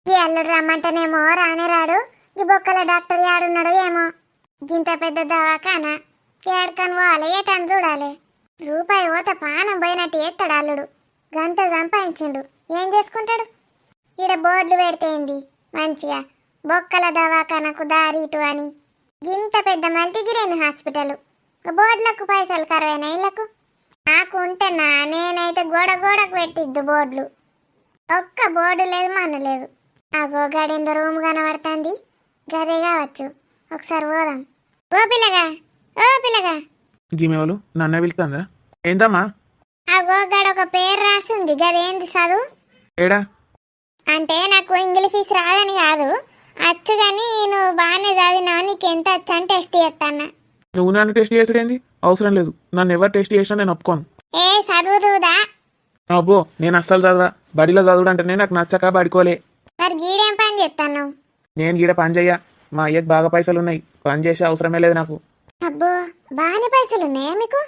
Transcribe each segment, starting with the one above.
ఈ అల్లుడు రమ్మంటేనేమో రానే రాడు. ఈ బొక్కల డాక్టర్ యాడున్నాడో ఏమో. గింత పెద్ద దవాఖానా ఏడుకని పోవాలి, ఏటని చూడాలి. రూపాయి పోత పానం పోయినట్టు ఎత్తాడు అల్లుడు. గంత సంపాదించిండు, ఏం చేసుకుంటాడు? ఈడ బోర్డులు పెడితేంది మంచిగా బొక్కల దవాఖానకు దారి ఇటు అని. గింత పెద్ద మల్టీగ్రెయిన్ హాస్పిటల్, బోర్డులకు పైసలు కరవైన ఇళ్లకు. నాకు ఉంటేనా నేనైతే గోడ గోడకు పెట్టిద్దు బోర్డులు. ఒక్క బోర్డు లేదు, మన లేదు. అగో గడెందో రూమ్ కనబడుతుంది, గదే కావచ్చు. ఒకసారి పోదాం. ఓ పిల్లగా, ఓ పిల్లగా. గీమెవలు నన్న పిలుతుందా? ఏందమ్మా? అగో గడ ఒక పేరు రాసింది, గదేంది చదువు? ఏడా? అంటే నాకు ఇంగ్లీష్ రాదని కాదు, వచ్చు కానీ నువ్వు బాగానే చదివినా, నీకు ఎంత వచ్చు అని టెస్ట్ చేస్తాను. నువ్వు నన్ను టెస్ట్ చేసుడేంది? అవసరం లేదు, నన్ను ఎవరు టెస్ట్ చేసినా నేను ఒప్పుకోను. ఏ చదువుదా? అబ్బో, నేను అస్సలు చదవా. బడిలో చదువుడు అంటేనే నాకు నచ్చక బడికోలే. మరి గీడేం పని చేస్తాను? నేను గీడ పని చెయ్యా. మా అయ్యకి బాగా పైసలు ఉన్నాయి, పని చేసే అవసరమే లేదు నాకు. అబ్బో, బాగానే పైసలు ఉన్నాయా మీకు?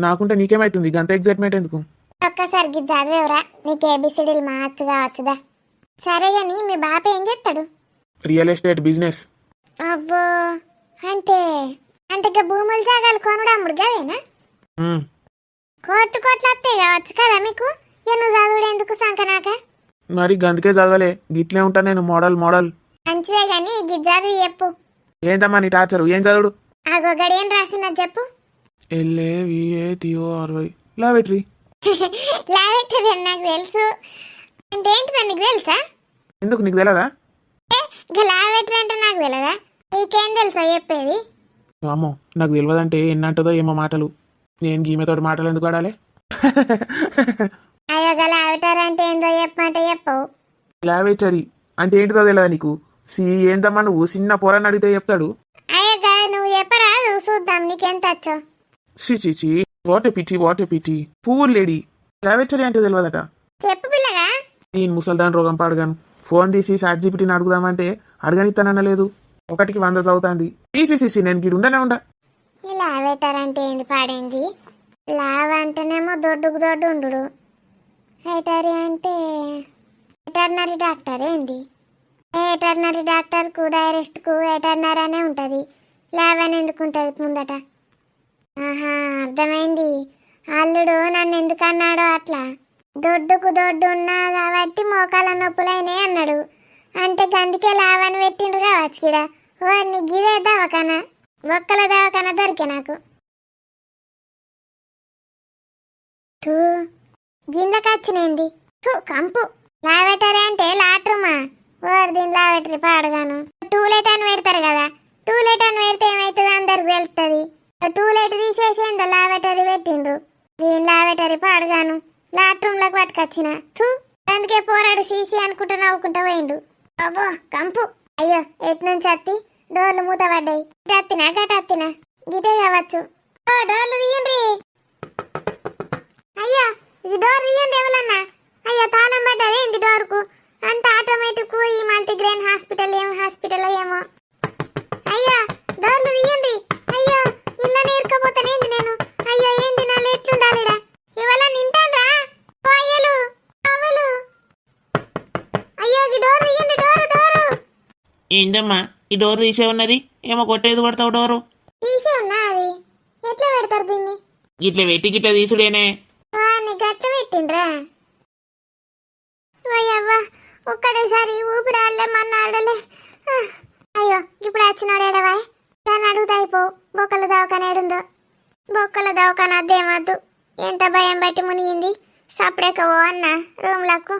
నాకుంటే నీకేమైతుంది, గంత ఎగ్జైట్మెంట్ ఎందుకు? ఒక్కసారి గిది చదివేవరా, నీకు ఏబిసిడీలు మార్చుగా వచ్చుదా. సరే గాని మీ బాప ఏం చేస్తాడు? Real estate business. అబ్బో, అంటే అంటే ఇక భూములు జాగాలు కొనుడు అమ్ముడు గదేనా? కోట్లు వస్తాయి కావచ్చు కదా మీకు. నువ్వు చదువుడు ఎందుకు సంకనాక? మరి గందుకే చదవలే, గిట్లే ఉంటా నేను మోడల్ మోడల్. మంచిదే గాని గిది చదివి చెప్పు. ఏందమ్మా నీ టార్చరు? ఏం చదువుడు? అగో గడేం రాసినది చెప్పు. LAVATORY లాబెటరీ. లాబెటరీ అని నాకు తెలుసు. అంటే ఏంటిదా నీకు తెలుసా? ఎందుకు నీకు తెలియదా? ఇక లాబెటరీ అంటే నాకు తెలియదా? నీకేం తెలుసా చెప్పేది? అమ్మో, నాకు తెలియదంటే ఎన్నంటదో ఏమో మాటలు. నేను గీమెతోటి మాటలు ఎందుకు ఆడాలి? అయ్యో గల లాబెటరీ అంటే ఏందో చెప్పమంటే చెప్పవు. లాబెటరీ అంటే ఏంటిదో తెలియదా నీకు? ఏందమ్మా నువ్వు చిన్న పోరాన్ని అడిగితే చెప్తాడు. అయ్యో గల నువ్వు చెప్పరాదు, చూద్దాం నీకెంత వచ్చో. చి what a pity poor lady. Laboratory అంటే తెలియదట. చెప్పు పిల్లగా. నేను ముసల్దాన్ రోగం పాడగాను. ఫోన్ తీసి ChatGPTని అడుగుదామంటే అడగనిస్తానలేదు. 1కి 100 చదువుతాంది. నేను గిడు ఉండనే ఉండా. ఈ లాబెటరీ అంటే ఏంది పాడేంది? లావ్ అంటేనేమో దొడ్డుకు దొడ్డు ఉండు. హైటరీ అంటే వెటర్నరీ డాక్టర్ ఏంది? వెటర్నరీ డాక్టర్కు డైరెక్ట్కు వెటర్నరీ అనే ఉంటుంది. ల్యాబ్ అని ఎందుకు ఉంటుంది ముందట? ఆహా, అర్థమైంది. అల్లుడు నన్ను ఎందుకు అన్నాడో అట్లా. దొడ్డుకు దొడ్డు ఉన్నా కాబట్టి మోకాల నొప్పులైనాయి అన్నాడు. అంటే గందుకే ల్యాబ్ అని పెట్టిండు కావచ్చు కిడ. ఓ నీ గిదే దవాఖానా, ఒక్కల దవాఖానా దొరికే నాకు. తూ గిన్నెకి వచ్చినేంది? తూ కంపు. లాబెటరీ అంటే లాట్రూమా? ఓర్ దీని లాబెటరీ పాడగాను. టూలెట్ అని పెడతారు కదా, టూలెట్ అని పెడితే ఏమవుతుంది అందరికి తెలుస్తుంది. టూలెట్ తీసేసేందో లాబెటరీ పెట్టిండ్రు. దీని లాబెటరీ పాడగాను. లాట్రూమ్ లకు పట్టుకొచ్చిన. తూ అందుకే పోరాడు సీసీ అనుకుంటా నవ్వుకుంటా పోయిండు. అబ్బో కంపు. అయ్యో ఎటు నుంచి అత్తి డోర్లు మూత పడ్డాయి. ఇటు అత్తినా గట అత్తినా? గిటే కావచ్చు. ఓ డోర్లు తీయండి. అయ్యా ఈ డోర్ తీయండి ఎవరన్నా. అయ్యా తాళం పడ్డది ఏంది డోర్కు? అంత ఆటోమేటిక్. ఈ మల్టీగ్రెయిన్ హాస్పిటల్ ఏం హాస్పిటల్ ఏమో. అయ్యా డోర్లు తీయండి. అయ్యో ఇల్లు నేర్కపోతానేంది నేను. అయ్యో ఏంది నాలో ఎట్లుండాలిడా? ఇవాళ నింటాన్రా ఓ అయ్యలు అవ్వలు. అయ్యో ఈ డోర్ తీయండి, డోరు డోరు. ఏందమ్మా ఈ డోర్ తీసే ఉన్నది? ఏమో కొట్టేది కొడతావు డోరు? తీసే ఉన్నా అది. ఎట్లా పెడతారు దీన్ని? ఇట్లా వెట్టి గిట్ల తీసుడేనే. గట్ల పెట్టిండ్రా? అయ్యవ్వ ఒక్కడేసారి ఊపిరాడలే మన ఆడలే. అయ్యో ఇప్పుడు వచ్చినాడేడవా? దాన్ని అడుగుతా అయిపో. బొక్కల దవాఖాన ఏడుందో? బొక్కల దవాఖాన అద్దేమద్దు. ఎంత భయం బట్టి మునిగింది. సపరేకవో అన్న రూమ్లకు.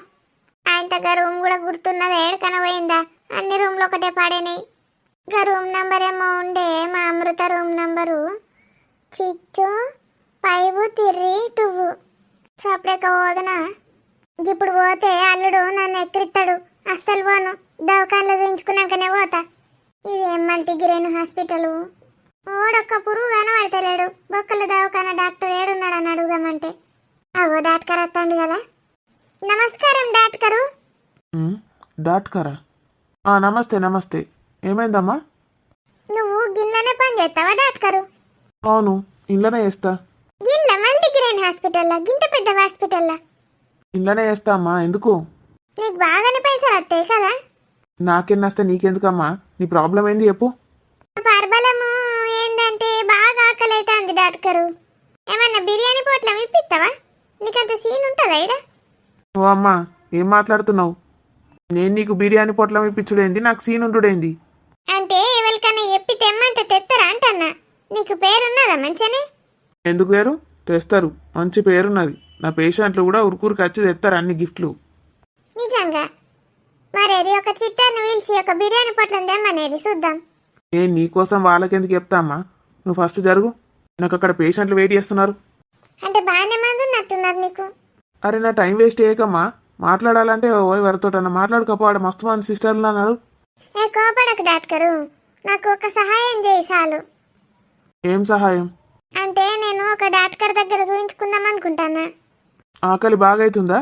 ఆయనగా రూమ్ కూడా గుర్తున్నది. ఏడకన పోయిందా? అన్ని రూమ్లు ఒకటే పాడేనాయి. ఇంకా రూమ్ నంబర్ ఏమో ఉండే, మా అమృత రూమ్ నంబరు చిచ్చు 532. సపరేక పోదనా? ఇప్పుడు పోతే అల్లుడు నన్ను ఎక్కిరిస్తాడు. అస్సలు పోను. దవాఖానలో చూయించుకున్నాకనే పోతా. ఇది మల్టీగ్రెయిన్ హాస్పిటల్. ఓడొక్క పురుగు కనబడతలేడు. బొక్కల దవాఖాన డాక్టర్ ఏడున్నాడని అడుగుదామంటే అవో డాక్టర్ వస్తాండి కదా. నమస్కారం డాక్టరు. డాక్టరా? నమస్తే. ఏమైందమ్మా? నువ్వు గిన్నెనే పని చేస్తావా డాక్టరు? అవును, ఇంట్లోనే చేస్తా. గిన్నె మల్టీగ్రెయిన్ హాస్పిటల్లా? గింత పెద్ద హాస్పిటల్లా? ఇంట్లోనే చేస్తా అమ్మా. ఎందుకు? నీకు బాగానే పైసలు వస్తాయి కదా. నాకెన్నస్తే నీకెందుకమ్మా? నీ ప్రాబ్లం ఏంది చెప్పు. పర్బలము ఏందంటే బాగా ఆకలి అవుతుంది డాక్టరు. ఏమన్నా బిర్యానీ పొట్లం ఇప్పిస్తావా? నీకంత సీన్ ఉంటుందా ఇడ? ఓ అమ్మా, ఏం మాట్లాడుతున్నావు? నేను నీకు బిర్యానీ పొట్లం ఇప్పించుడేంది, నాకు సీన్ ఉంటుడేంది? అంటే ఎవరికన్నా ఎప్పి తెమ్మంటే తెత్తరా అంటన్నా. నీకు పేరున్నదా మంచిగానే? ఎందుకు లేరు? తెస్తారు, మంచి పేరున్నది. నా పేషెంట్లు కూడా ఉరుకురికి వచ్చి తెస్తారు అన్ని గిఫ్ట్లు. నిజంగా? మరేది ఒక చిట్టాన్ని పిలిచి ఒక బిర్యానీ పొట్లం తెమ్మనేది చూద్దాం. నేను నీకోసం వాళ్ళకెందుకు చెప్తామ్మా? నువ్వు ఫస్ట్ జరుగు, నాకు అక్కడ పేషెంట్లు వెయిట్ చేస్తున్నారు. అంటే బాగానే మంది ఉన్నట్టున్నారు నీకు. అరే నా టైం వేస్ట్ చేయకమ్మా. మాట్లాడాలంటే ఓ ఎవరితోటన్నా మాట్లాడుకోపోవాడు. మస్తు మంది సిస్టర్లు అన్నారు. ఏ కోపడకు డాక్టరు, నాకు ఒక సహాయం చేయి చాలు. ఏం సహాయం? అంటే నేను ఒక డాక్టర్ దగ్గర చూపించుకుందాం అనుకుంటానా. ఆకలి బాగైతుందా?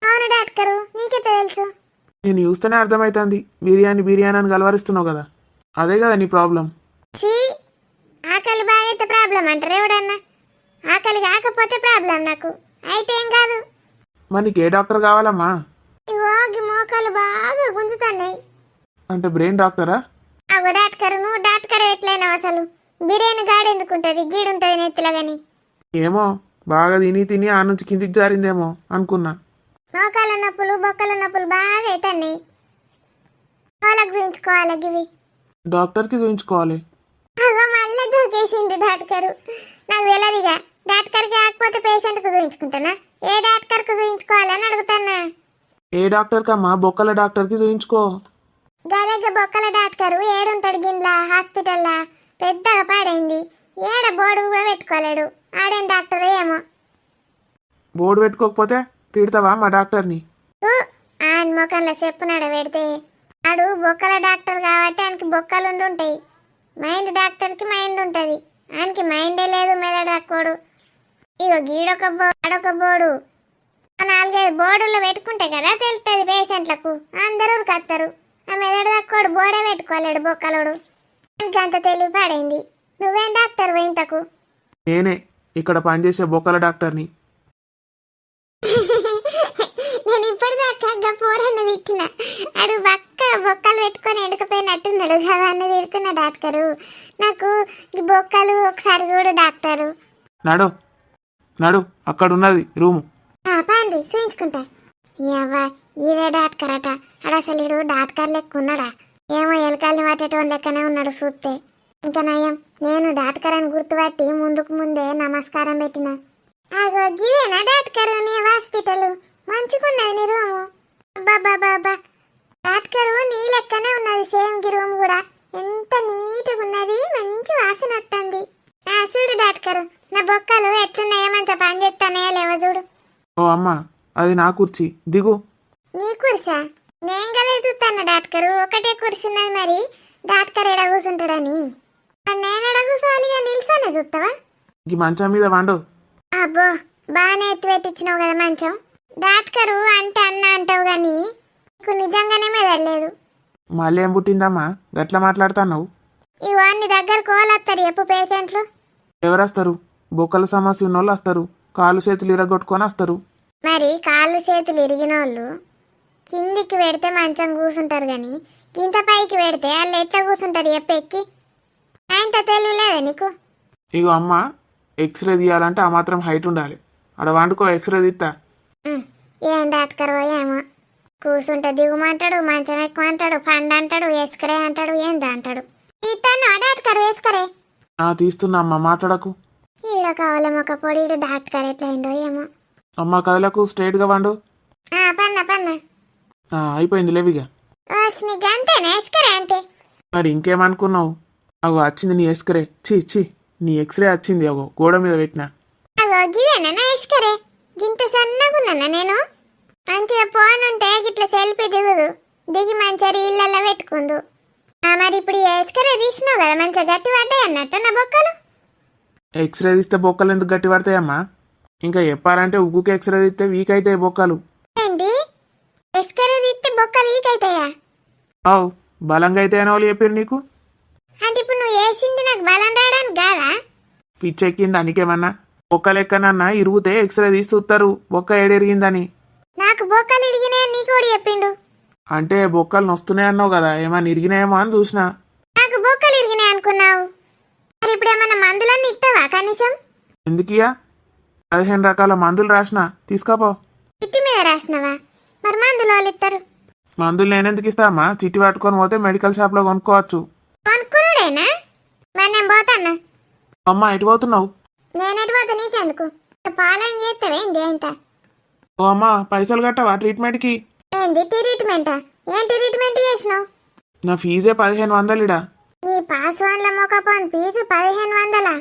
అవును డాక్టరు, నీకెట్లా తెలుసు? నేను చూస్తేనే అర్థమవుతుంది. బిర్యానీ బిర్యానీ అని గలవరిస్తున్నావు కదా, అదే కదా నీ ప్రాబ్లం. చీ, ఆకలి బాగైతే ప్రాబ్లం అంటారు ఎవడన్నా? ఆకలి కాకపోతే ప్రాబ్లం నాకు. అయితే ఏం కాదు. మరి నీకు ఏ డాక్టర్ కావాలమ్మా? ఇగో ఈ మోకాలు బాగా గుంజుతున్నాయి. అంటే బ్రెయిన్ డాక్టరా? అగో డాక్టర్, నువ్వు డాక్టర్ ఎట్లయినా అసలు బిర్యానీ గాడెందుకుంటది, గీడుంటది నెత్తిలో గాని. ఏమో, బాగా తిని తిని ఆ నుంచి కిందికి జారిందేమో అనుకున్నా. మోకాల నొప్పులు బొక్కల నొప్పులు బాగా అవుతున్నాయి. వాళ్ళకి చూపించుకోవాలి గివి. డాక్టర్కి చూపించుకోవాలి. అగో మళ్ళీ దూకేసిండు డాక్టరు. నాకు తెలియదుగా, డాక్టర్కి కాకపోతే పేషెంట్కు చూపించుకుంటానా? ఏ డాక్టర్కు చూపించుకోవాలని అడుగుతానా. ఏ డాక్టర్కి అమ్మా? బొక్కల డాక్టర్కి చూపించుకో. గదగ్గ బొక్కల డాక్టరు ఏడుంటాడు గిన్లా హాస్పిటల్లా, పెద్దగా పాడైంది. ఏడ బోర్డు కూడా పెట్టుకోలేడు. ఆడేం డాక్టర్ ఏమో. బోర్డు పెట్టుకోకపోతే తిడతావా మా డాక్టర్ని? ఆయన మొఖంలో చెప్పునాడ పెడితే ఆడు బొక్కల డాక్టర్ కాబట్టి ఆయనకి బొక్కలు ఉంటాయి. మైండ్ డాక్టర్కి మైండ్ ఉంటుంది, ఆయనకి మైండే లేదు, మెదడు తక్కువడు. ఇగో గీడొక ఆడొక బోర్డు, 4-5 బోర్డుల్లో పెట్టుకుంటే కదా తెలుస్తుంది పేషెంట్లకు. అందరూ కత్తరు. ఆ మెదడు తక్కువడు బోర్డే పెట్టుకోలేడు బొక్కలోడు. ఆయనకి అంత తెలివి పాడైంది. నువ్వేం డాక్టర్ ఇంతకు? నేనే ఇక్కడ పనిచేసే బొక్కల డాక్టర్ని. నేను ఇప్పటిదాకా పోరన్న తిట్టిన, అడు బక్క బొక్కలు పెట్టుకొని ఎండుకపోయినట్టున్నాడు కదా అన్న తిడుతున్న డాక్టరు. నాకు ఈ బొక్కలు ఒకసారి చూడు డాక్టరు. నడు నడు, అక్కడ ఉన్నది రూము. పాండి చూయించుకుంటా. ఏవా ఈడే డాక్టర్ అట. అడు అసలు ఈడు డాక్టర్ లెక్క ఉన్నాడా? ఏమో ఎలకాయలు పట్టేటోని లెక్కనే ఉన్నాడు చూస్తే. ఇంకా నయం, నేను డాక్టర్ అని గుర్తుపట్టి ముందుకు ముందే నమస్కారం పెట్టిన. అగో గిదేనా డాక్టర్ నీ హాస్పిటల్? మంచిగున్నది నీ రూము. బాబా డాక్టర్ నీ లెక్కనే ఉన్నది సేమ్ గి రూమ్ కూడా. ఎంత నీట్గా ఉన్నది, మంచి వాసన వస్తుంది. చూడు డాక్టర్, నా బొక్కలు ఎట్లున్నాయో మంచిగా పని చేస్తానయో లేవో చూడు. ఓ అమ్మా, అది నా కుర్చీ, దిగు. నీ కుర్చా? నేను కదా చూస్తాను డాక్టర్, ఒకటే కుర్చీ ఉన్నది. మరి డాక్టర్ ఎడ కూర్చుంటాడని నేను ఎడ కూర్చోవాలిగా? నిల్సోనే చూస్తావా? ఈ మంచం మీద వండు. అబ్బో, బాగానే ఎత్తి పెట్టించినావు కదా మంచం. డాక్టరు అంటే అన్న అంటావు గాని నీకు నిజంగానే మెదడలేదు. మళ్ళీ ఏం పుట్టిందమ్మా గట్లా మాట్లాడుతున్నావు? ఇవో నీ దగ్గర కోలత్తారు ఎప్పు పేషెంట్లు. ఎవరు వస్తారు? బొక్కల సమస్య ఉన్నోళ్ళు వస్తారు, కాళ్ళు చేతులు ఇరగొట్టుకొని వస్తారు. మరి కాళ్ళు చేతులు ఇరిగిన వాళ్ళు కిందికి పెడితే మంచం కూర్చుంటారు గాని కింద పైకి పెడితే వాళ్ళు ఎట్లా కూర్చుంటారు ఎప్పు ఎక్కి? అంత తెలివి లేదా నీకు? ఇగో అమ్మ, ఎక్స్రే తీయాలంటే ఆ మాత్రం హైట్ ఉండాలి. అక్కడ వండుకో, ఎక్స్రే తీస్తా. ఏం డాక్టర్ ఏమో, కూర్చుంటే దిగుమంటాడు, మంచం ఎక్కుమంటాడు, పండు అంటాడు, ఎస్కరే అంటాడు, ఏందా అంటాడు. ఇతను డాక్టర్ ఎస్కరే తీస్తున్నా అమ్మ, మాట్లాడకు. ఈడ కావాలేమో ఒక పొడి డాక్టర్ ఎట్లయిండో ఏమో. అమ్మ కదలకు, స్ట్రైట్గా వండు. పన్న అయిపోయింది లేవిగా. నీకు అంతేనా ఎస్కరే అంటే? మరి ఇంకేమనుకున్నావు? అగో వచ్చింది నీ ఎక్స్రే. ఛీ, నీ ఎక్స్రే వచ్చింది. అగో గోడ మీద పెట్టినా. అగో గిదేనా నా ఎస్కరే? గింత సన్నగున్నా నేను? మంచిగా ఫోన్ ఉంటే గిట్ల సెల్ఫీ దిగుదు, దిగి మంచిగా రీళ్ళల్లో పెట్టుకుందు. మరి ఇప్పుడు ఎస్కరే తీసినావు కదా, మంచిగా గట్టి పడ్డాయి అన్నట్టు నా బొక్కలు. ఎక్స్రే తీస్తే బొక్కలు ఎందుకు గట్టి పడతాయమ్మా? ఇంకా చెప్పాలంటే ఉగ్గుకి ఎక్స్రే తీస్తే వీక్ అవుతాయి బొక్కలు. ఏంటి? ఎస్కరే తీస్తే బొక్కలు వీక్ అవుతాయా? అవు, బలంగా అయితే అని వాళ్ళు చెప్పారు నీకు. అంటే ఇప్పుడు నువ్వు వేసింది నాకు బలం రావడానికి కాదా? పిచ్చెక్కింది నీకేమన్నా? బొక్క లెక్కనన్నా ఇరుగుతే ఎక్స్రే తీసి చూస్తారు బొక్క ఏడెరిగిందని. నాకు బొక్కలు ఇడిగినాయి నీకు కూడా చెప్పిండు. అంటే బొక్కలు నొస్తున్నాయి అన్నావు కదా ఏమన్నా ఇరిగినాయేమో అని చూసినా. నాకు బొక్కలు ఇరిగినాయి అనుకున్నావు. మరి ఇప్పుడు ఏమన్నా మందులన్నీ ఇస్తావా కనీసం? ఎందుకియా 15 రకాల మందులు రాసిన తీసుకోపో. చిట్టి మీద రాసినవా? మరి మందులు వాళ్ళు ఇస్తారు. మందులు నేనెందుకు ఇస్తామా? చిట్టి పట్టుకొని పోతే మెడికల్ షాప్లో కొనుక్కోవచ్చు. కొనుక్కున్నాడేనా? మరి నేను పోతానా? అమ్మ ఎటు పోతున్నావు? నేనెటు పోతా నీకెందుకు? పాలన చేస్తావేంది ఇంత? ఓ అమ్మ పైసలు కట్టవా ట్రీట్మెంట్కి? ఏంది ట్రీట్మెంటా? ఏం ట్రీట్మెంట్ చేసినావు? నా ఫీజే 1500 ఇడా. నీ పాస్వాన్ల మొక్కపోని ఫీజు 1500.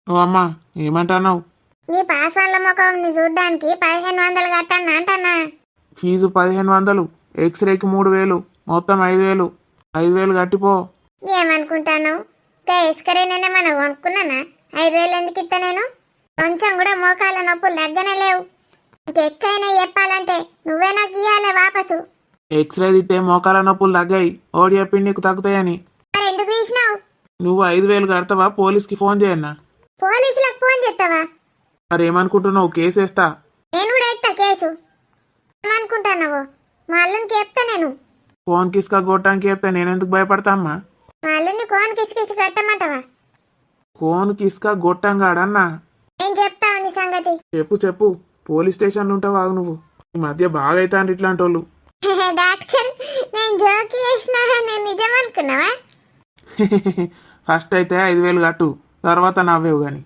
ఓ అమ్మ ఏమంటున్నావు? నీ పాస్వాన్ల మొక్కని చూడ్డానికి 1500 కట్టన్నా అంటన్నా. ఫీజు 1500, ఎక్స్రేకి 3000, మొత్తం 5000. 5000 కట్టిపో. ఏమనుకుంటాను? ఇసుకరేనైనా మనం కొనుక్కున్నానా? 5000 ఎందుకు ఇస్తా నేను? కొంచెం కూడా మోకాళ్ళ నొప్పులు తగ్గనే లేవు. ఇంకెక్కడైనా చెప్పాలంటే నువ్వే నాకు ఇయ్యాలే వాపసు. ఎక్స్రే తిట్టే మోకాల నొప్పులు తగ్గాయి. ఓడి చెప్పింది నీకు తగ్గుతాయని. మరి ఎందుకు తీసినావు? నువ్వు 5000 కడతావా? పోలీస్కి ఫోన్ చేయన్నా. పోలీసులకు ఫోన్ చేస్తావా? మరి ఏమనుకుంటున్నావు? కేసు వేస్తా. నేను కూడా ఎత్తా కేసు. ఏమనుకుంటున్నావు? మా అల్లునికి చెప్తా నేను. ఫోన్ కిస్కా కొట్టడానికి చెప్తే నేనెందుకు భయపడతామ్మా? మా అల్లుని కోన్ కిసికిసి కట్టమంటావా? ఫోన్ కిస్కా గొట్టంగాడన్నా. నేను చెప్తా నీ సంగతి. చెప్పు పోలీస్ స్టేషన్లో ఉంటావు ఆగు నువ్వు. ఈ మధ్య బాగా అవుతాండ్రు ఇట్లాంటి వాళ్ళు. డాక్టర్ నేను జోక్ చేసినా, నేను నిజం అనుకున్నావా? ఫస్ట్ అయితే 5000 కట్టు, తర్వాత నవ్వేవు గాని.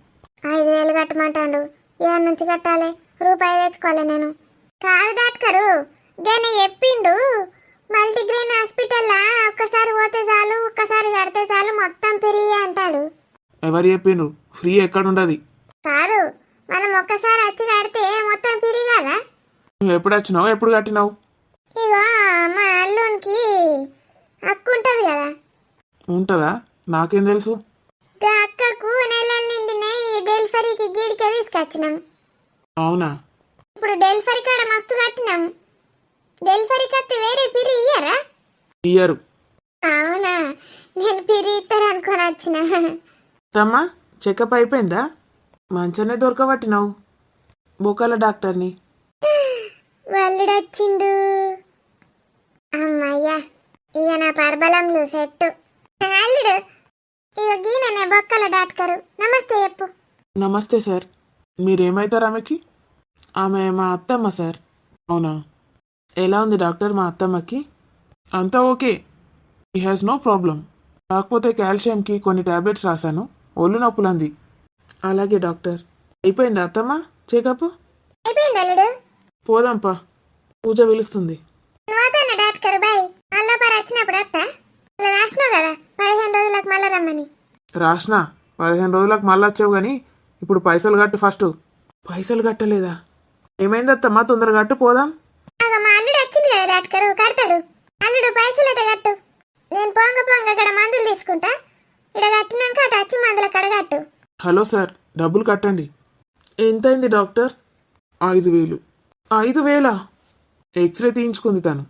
5000 కట్టమంటాడు. ఏ నుంచి కట్టాలి? రూపాయి తెచ్చుకోలే నేను. కాదు డాక్టరు, నేను చెప్పిండు మల్టీగ్రెయిన్ హాస్పిటల్లా ఒక్కసారి పోతే చాలు, ఒక్కసారి కడితే చాలు మొత్తం ఫ్రీ అంటాడు. ఎవరు చెప్పిండ్రు? ఫ్రీ ఎక్కడుండది? కాదు, మనం ఒక్కసారి వచ్చి కడితే మొత్తం ఫ్రీ కదా. నువ్వు ఎప్పుడు వచ్చినావు? ఎప్పుడు కట్టినావు? ఇగో మా అల్లునికి అక్క ఉంటుంది కదా. ఉంటుందా? నాకేం తెలుసు? గా అక్కకు నెలల నిండినే డెలివరీకి గీడికే తీసుకొచ్చినాం. అవునా? ఇప్పుడు డెలివరీ కాడ మస్తు కట్టినాం. డెలివరీ కత్తి వేరే పిరి ఇయ్యరా? ఇయ్యరు. అవునా? నేను పిరి ఇస్తారు అనుకొని వచ్చిన. అమ్మా చెకప్ అయిపోయిందా? మంచనే దొరకబట్టినావు బొక్కల డాక్టర్ని. వల్లుడొచ్చిండు. అమ్మయ్యా, ఇక నా పర్బలంలు సెట్టు. అల్లుడు ఇక గీననే బొక్కల డాక్టరు. నమస్తే చెప్పు. నమస్తే సార్. మీరేమవుతారు ఆమెకి? ఆమె మా అత్తమ్మ సార్. అవునా? ఎలా ఉంది డాక్టర్ మా అత్తమ్మకి? అంతా okay, he has no problem. కాకపోతే కాల్షియంకి కొన్ని టాబ్లెట్స్ రాశాను, ఒళ్ళు నొప్పులంది. అలాగే డాక్టర్. అయిపోయిందా అత్తమ్మ చెకప్? అయిపోయింది అల్లుడు. పోదాంపా, పూజ పిలుస్తుంది. నువ్వుతాను డాక్టర్ బాయ్. మళ్ళీ పరి వచ్చినప్పుడు వస్తా. ఇలా రాసినావు కదా 15 రోజులకు మళ్ళీ రమ్మని. రాసిన 15 రోజులకు మళ్ళీ వచ్చావు కానీ ఇప్పుడు పైసలు కట్టు ఫస్ట్. పైసలు కట్టలేదా? ఏమైంది అత్తమ్మ? తొందరగా కట్టు పోదాం. మా అల్లుడు వచ్చింది కదా డాక్టర్, కడతాడు. అల్లుడు పైసలట కట్టు. నేను పొంగ ఇక్కడ మందులు తీసుకుంటా. ఇక్కడ కట్టినాక అటు వచ్చి మందుల కడ కట్టు. హలో సార్, డబ్బులు కట్టండి. ఎంతైంది డాక్టర్? 5000. 5000? ఎక్స్రే తీయించుకుంది తను.